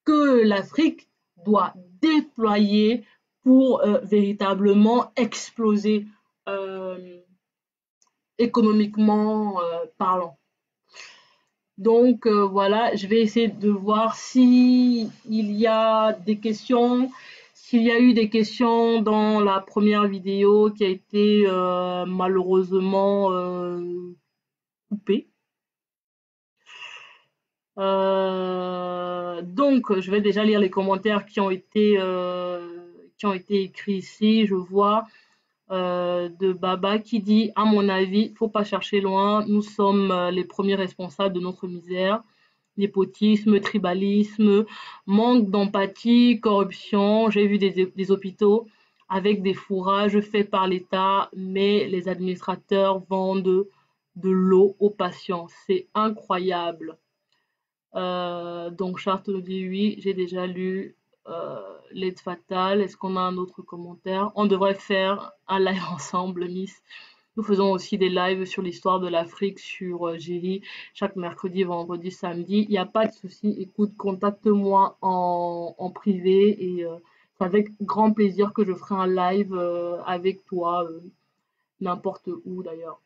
que l'Afrique doit déployer pour véritablement exploser économiquement parlant. Donc voilà, je vais essayer de voir s'il y a des questions, s'il y a eu des questions dans la première vidéo qui a été malheureusement coupée. Donc, je vais déjà lire les commentaires qui ont été écrits ici. Je vois de Baba qui dit « À mon avis, faut pas chercher loin. Nous sommes les premiers responsables de notre misère. Népotisme, tribalisme, manque d'empathie, corruption. J'ai vu des hôpitaux avec des fourrages faits par l'État, mais les administrateurs vendent de l'eau aux patients. C'est incroyable. » Donc Charte nous dit oui, j'ai déjà lu L'aide fatale. Est-ce qu'on a un autre commentaire? On devrait faire un live ensemble, Miss. Nous faisons aussi des lives sur l'histoire de l'Afrique sur Géry, chaque mercredi, vendredi, samedi. Il n'y a pas de souci. Écoute, contacte-moi en privé et c'est avec grand plaisir que je ferai un live avec toi, n'importe où d'ailleurs.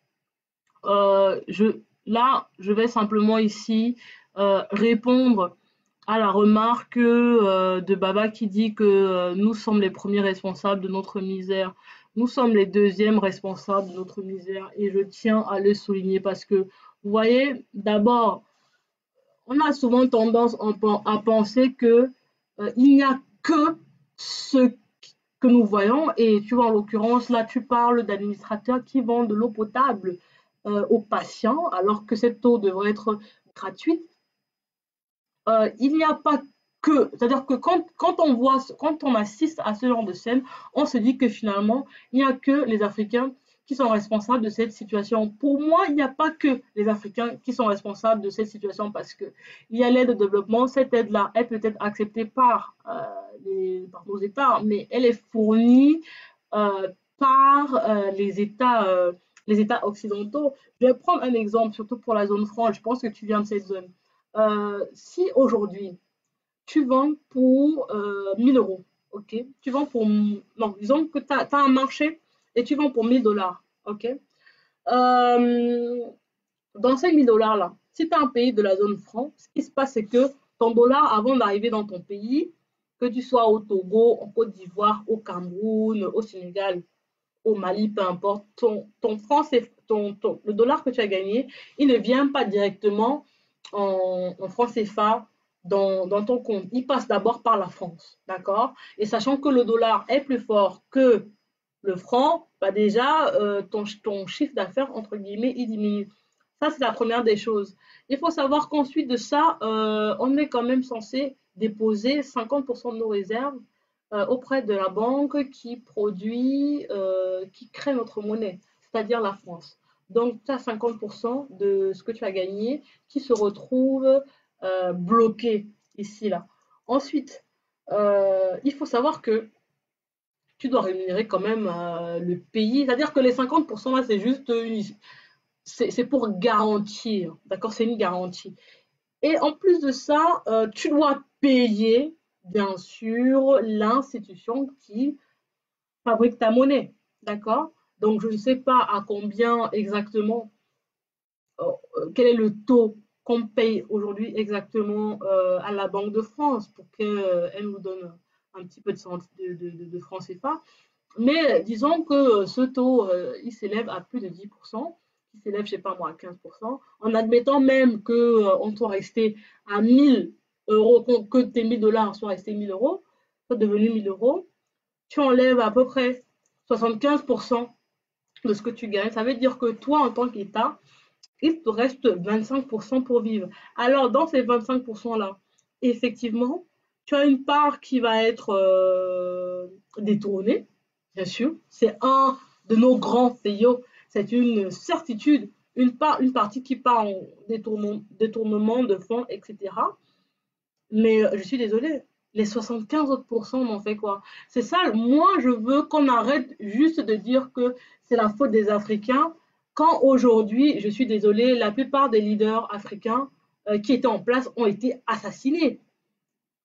Là, je vais simplement ici répondre à la remarque de Baba qui dit que nous sommes les premiers responsables de notre misère. Nous sommes les deuxièmes responsables de notre misère et je tiens à le souligner parce que, vous voyez, d'abord, on a souvent tendance à penser que il n'y a que ce que nous voyons et tu vois, en l'occurrence, là, tu parles d'administrateurs qui vendent de l'eau potable aux patients alors que cette eau devrait être gratuite. Il n'y a pas que, c'est-à-dire que quand on assiste à ce genre de scène, on se dit que finalement, il n'y a que les Africains qui sont responsables de cette situation. Pour moi, il n'y a pas que les Africains qui sont responsables de cette situation parce que il y a l'aide au développement. Cette aide-là, elle peut être acceptée par nos États, mais elle est fournie par les États occidentaux. Je vais prendre un exemple, surtout pour la zone franche. Je pense que tu viens de cette zone. Si aujourd'hui, tu vends pour 1000 euros, ok? Tu vends pour... Non, disons que tu as un marché et tu vends pour 1000 $. OK? Dans ces 1000 dollars là, si tu as un pays de la zone franc, ce qui se passe, c'est que ton dollar, avant d'arriver dans ton pays, que tu sois au Togo, en Côte d'Ivoire, au Cameroun, au Sénégal, au Mali, peu importe, ton franc, le dollar que tu as gagné, il ne vient pas directement en francs CFA dans ton compte. Il passe d'abord par la France, d'accord? Et sachant que le dollar est plus fort que le franc, bah déjà, ton chiffre d'affaires, entre guillemets, il diminue. Ça, c'est la première des choses. Il faut savoir qu'ensuite de ça, on est quand même censé déposer 50% de nos réserves auprès de la banque qui produit, qui crée notre monnaie, c'est-à-dire la France. Donc, tu as 50% de ce que tu as gagné qui se retrouve bloqué ici, là. Ensuite, il faut savoir que tu dois rémunérer quand même le pays. C'est-à-dire que les 50% là, c'est juste c'est pour garantir. D'accord? C'est une garantie. Et en plus de ça, tu dois payer, bien sûr, l'institution qui fabrique ta monnaie. D'accord? Donc, je ne sais pas à combien exactement, quel est le taux qu'on paye aujourd'hui exactement à la Banque de France pour qu'elle nous donne un petit peu de francs CFA. Mais disons que ce taux, il s'élève à plus de 10%, il s'élève, je ne sais pas moi, à 15%, en admettant même qu'on soit resté à 1000 euros, que tes 1000 dollars soient restés 1000 euros, soit devenu 1000 euros, tu enlèves à peu près 75% de ce que tu gagnes. Ça veut dire que toi, en tant qu'État, il te reste 25% pour vivre. Alors, dans ces 25%-là, effectivement, tu as une part qui va être détournée, bien sûr. C'est un de nos grands fléaux. C'est une certitude. Une partie qui part en détournement de fonds, etc. Mais je suis désolée, les 75 autres pourcents, on en fait quoi? C'est ça, moi je veux qu'on arrête juste de dire que c'est la faute des Africains, quand aujourd'hui, je suis désolée, la plupart des leaders africains qui étaient en place ont été assassinés.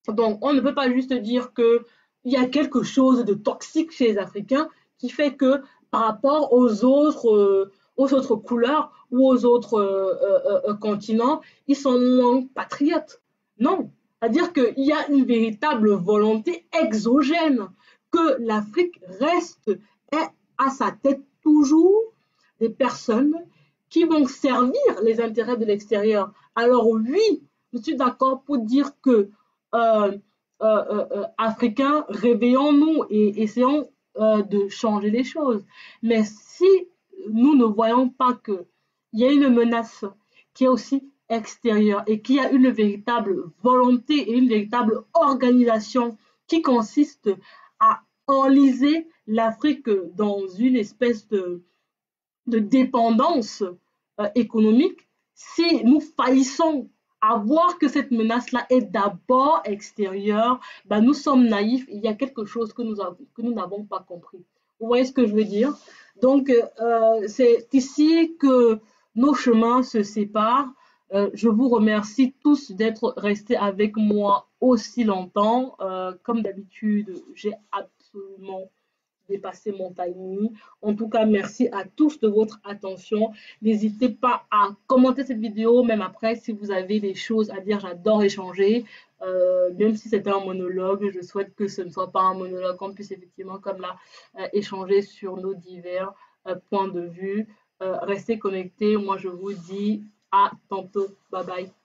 Donc on ne peut pas juste dire qu'il y a quelque chose de toxique chez les Africains qui fait que par rapport aux autres couleurs ou aux autres continents, ils sont moins patriotes. Non, c'est-à-dire qu'il y a une véritable volonté exogène que l'Afrique reste à sa tête toujours des personnes qui vont servir les intérêts de l'extérieur. Alors oui, je suis d'accord pour dire que euh, Africains, réveillons-nous et essayons de changer les choses. Mais si nous ne voyons pas qu'il y a une menace qui est aussi extérieure et qu'il y a une véritable volonté et une véritable organisation qui consiste à enliser l'Afrique dans une espèce de dépendance économique, si nous faillissons à voir que cette menace-là est d'abord extérieure, ben nous sommes naïfs, il y a quelque chose que nous n'avons pas compris. Vous voyez ce que je veux dire? Donc, c'est ici que nos chemins se séparent. Je vous remercie tous d'être restés avec moi aussi longtemps. Comme d'habitude, j'ai absolument dépasser mon timing. En tout cas, merci à tous de votre attention. N'hésitez pas à commenter cette vidéo, même après, si vous avez des choses à dire. J'adore échanger. Même si c'était un monologue, je souhaite que ce ne soit pas un monologue, qu'on puisse effectivement, comme là, échanger sur nos divers points de vue. Restez connectés. Moi, je vous dis à tantôt. Bye bye.